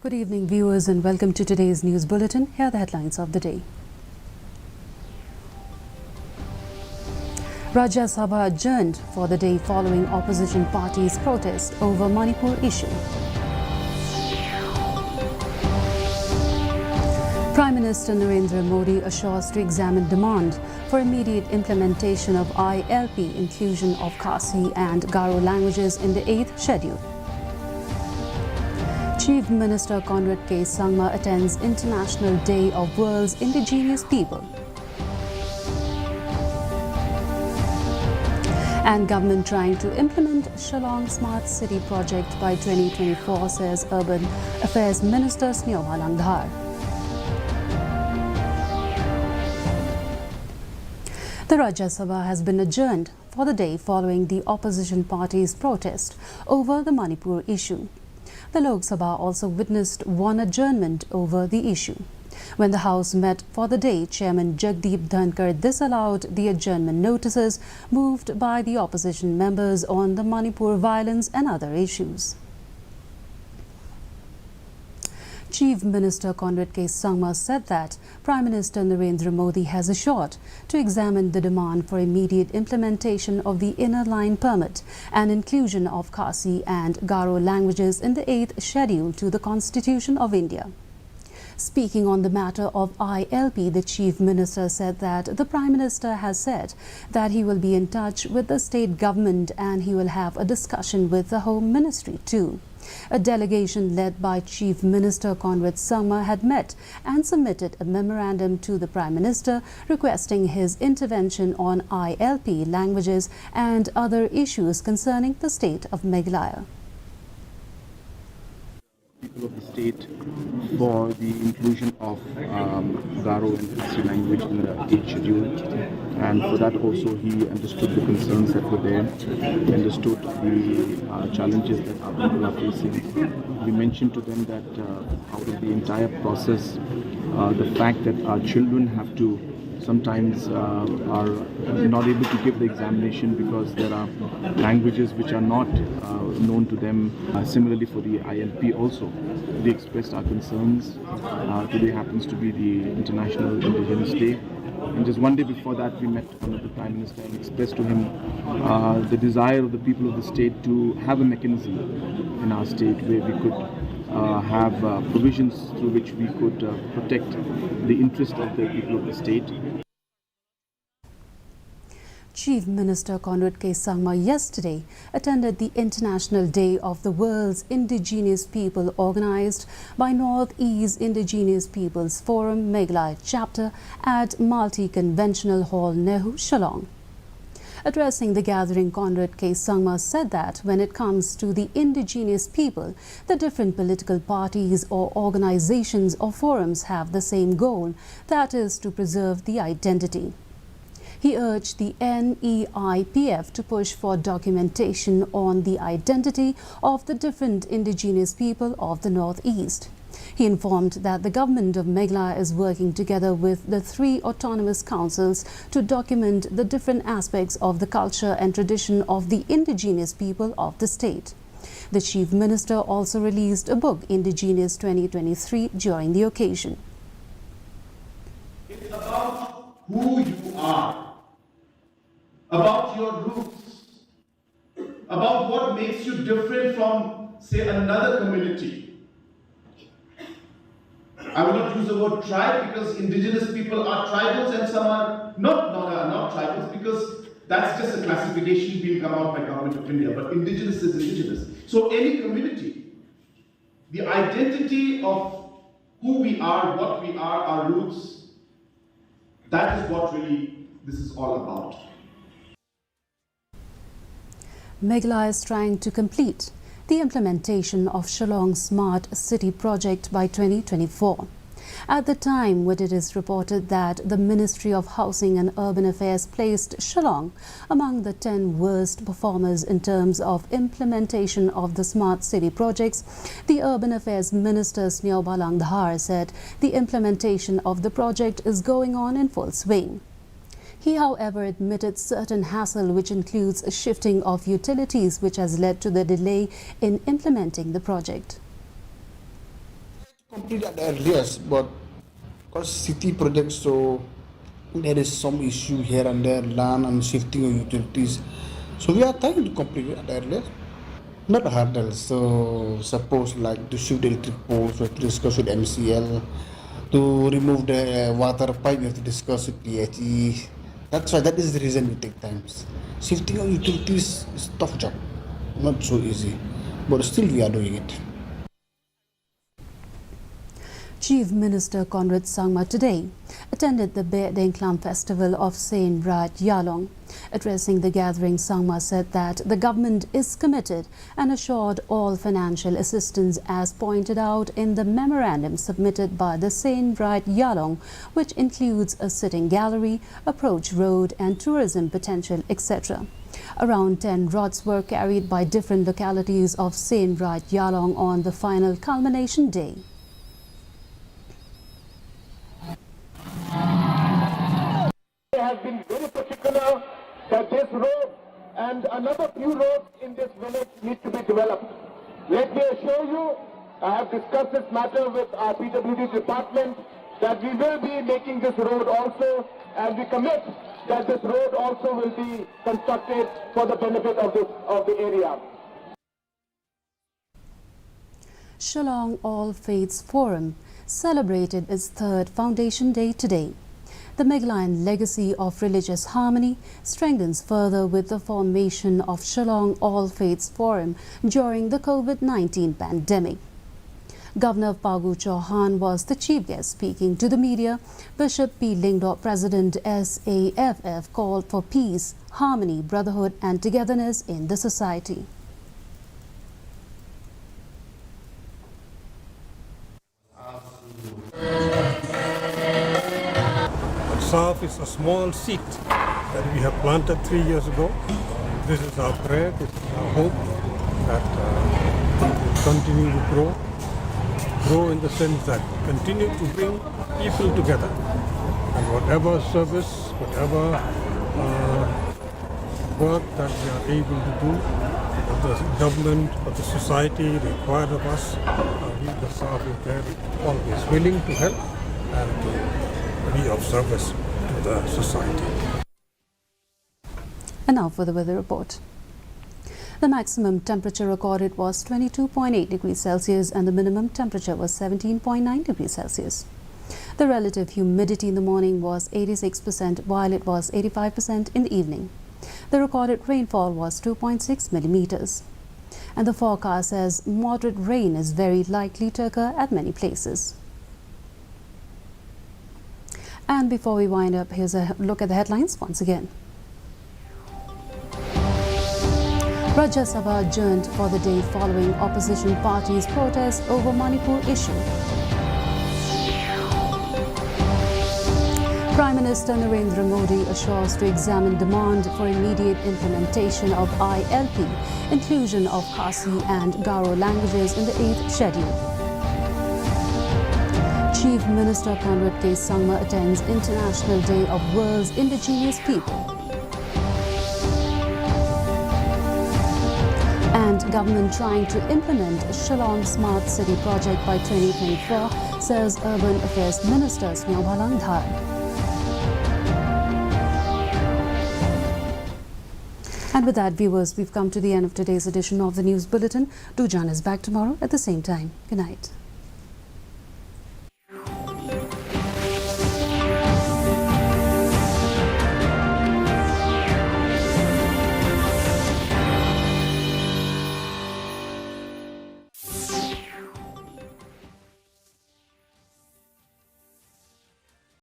Good evening, viewers, and welcome to today's news bulletin. Here are the headlines of the day. Rajya Sabha adjourned for the day following opposition parties' protest over Manipur issue. Prime Minister Narendra Modi assures to examine demand for immediate implementation of ILP inclusion of Khasi and Garo languages in the 8th schedule. Chief Minister Conrad K. Sangma attends International Day of World's Indigenous People. And government trying to implement Shalom Smart City project by 2024, says Urban Affairs Minister Sneoha Langdhar. The Rajya Sabha has been adjourned for the day following the opposition party's protest over the Manipur issue. The Lok Sabha also witnessed one adjournment over the issue. When the House met for the day, Chairman Jagdeep Dhankar disallowed the adjournment notices moved by the opposition members on the Manipur violence and other issues. Chief Minister Conrad K. Sangma said that Prime Minister Narendra Modi has assured to examine the demand for immediate implementation of the Inner Line Permit and inclusion of Khasi and Garo languages in the 8th schedule to the Constitution of India. Speaking on the matter of ILP, the Chief Minister said that the Prime Minister has said that he will be in touch with the state government and he will have a discussion with the Home Ministry too. A delegation led by Chief Minister Conrad Sangma had met and submitted a memorandum to the Prime Minister requesting his intervention on ILP languages and other issues concerning the state of Meghalaya. People of the state for the inclusion of Garo and Khasi language in the 8th schedule, and for that also he understood the concerns that were there, understood the challenges that our people are facing. We mentioned to them that out of the entire process, the fact that our children have to sometimes are not able to give the examination because there are languages which are not known to them. Similarly for the ILP also, we expressed our concerns. Today happens to be the International Indigenous Day. And just one day before that, we met one of the Prime Minister and expressed to him the desire of the people of the state to have a mechanism in our state where we could have provisions through which we could protect the interest of the people of the state. Chief Minister Conrad K. Sangma yesterday attended the International Day of the World's Indigenous People organized by Northeast Indigenous Peoples Forum Meghalaya chapter at Multi-Conventional Hall, Nehu, Shalom. Addressing the gathering, Conrad K. Sangma said that when it comes to the indigenous people, the different political parties or organizations or forums have the same goal, that is to preserve the identity. He urged the NEIPF to push for documentation on the identity of the different indigenous people of the Northeast. He informed that the government of Meghalaya is working together with the 3 autonomous councils to document the different aspects of the culture and tradition of the indigenous people of the state. The Chief Minister also released a book, Indigenous 2023, during the occasion. It's about who you are, about your roots, about what makes you different from, say, another community. I will not use the word tribe because indigenous people are tribals and some are not tribals, because that's just a classification being come out by Government of India, but indigenous is indigenous. So any community, the identity of who we are, what we are, our roots, that is what really this is all about. Meghalaya is trying to complete the implementation of Shalom Smart City project by 2024. At the time when it is reported that the Ministry of Housing and Urban Affairs placed Shalom among the 10 worst performers in terms of implementation of the Smart City projects, the Urban Affairs Minister Sneoha Langdhar said the implementation of the project is going on in full swing. He, however, admitted certain hassle, which includes a shifting of utilities, which has led to the delay in implementing the project. Complete at the earliest, but because city projects, so there is some issue here and there, land and shifting of utilities. So we are trying to complete it at the earliest. Not hurdles. So suppose like to shift the electric poles, we have to discuss with MCL. To remove the water pipe, we have to discuss with PHE. That's why that is the reason we take times. Shifting of utilities is a tough job, not so easy, but still we are doing it. Chief Minister Conrad Sangma today attended the Bear Clam festival of Saint Raj Yalong. Addressing the gathering, Sangma said that the government is committed and assured all financial assistance as pointed out in the memorandum submitted by the Saint Raj Yalong, which includes a sitting gallery, approach road and tourism potential, etc. Around 10 rods were carried by different localities of Saint Raj Yalong on the final culmination day. Have been very particular that this road and another few roads in this village need to be developed. Let me assure you, I have discussed this matter with our PWD department that we will be making this road also, and we commit that this road also will be constructed for the benefit of the area. Shalom All Faiths Forum celebrated its third Foundation Day today. The Meghalayan legacy of religious harmony strengthens further with the formation of Shalom All Faiths Forum during the COVID-19 pandemic. Governor Pagu Chauhan was the chief guest speaking to the media. Bishop P. Lingdor, President SAFF, called for peace, harmony, brotherhood and togetherness in the society. SAFF is a small seed that we have planted 3 years ago. This is our prayer, this is our hope that it will continue to grow in the sense that continue to bring people together. And whatever service, whatever work that we are able to do, what the government, what the society requires of us, we the SAFF is there always willing to help and to be of service to the society. And now for the weather report. The maximum temperature recorded was 22.8 degrees Celsius and the minimum temperature was 17.9 degrees Celsius. The relative humidity in the morning was 86% while it was 85% in the evening. The recorded rainfall was 2.6 millimeters. And the forecast says moderate rain is very likely to occur at many places. And before we wind up, here's a look at the headlines once again. Lok Sabha adjourned for the day following opposition parties' protest over Manipur issue. Prime Minister Narendra Modi assures to examine demand for immediate implementation of ILP, inclusion of Khasi and Garo languages in the 8th schedule. Chief Minister Conrad K. Sangma attends International Day of World's Indigenous People. And government trying to implement Shalom Smart City project by 2024, says Urban Affairs Minister Snyawbalang Dhar. And with that, viewers, we've come to the end of today's edition of the News Bulletin. Do join us back tomorrow at the same time. Good night.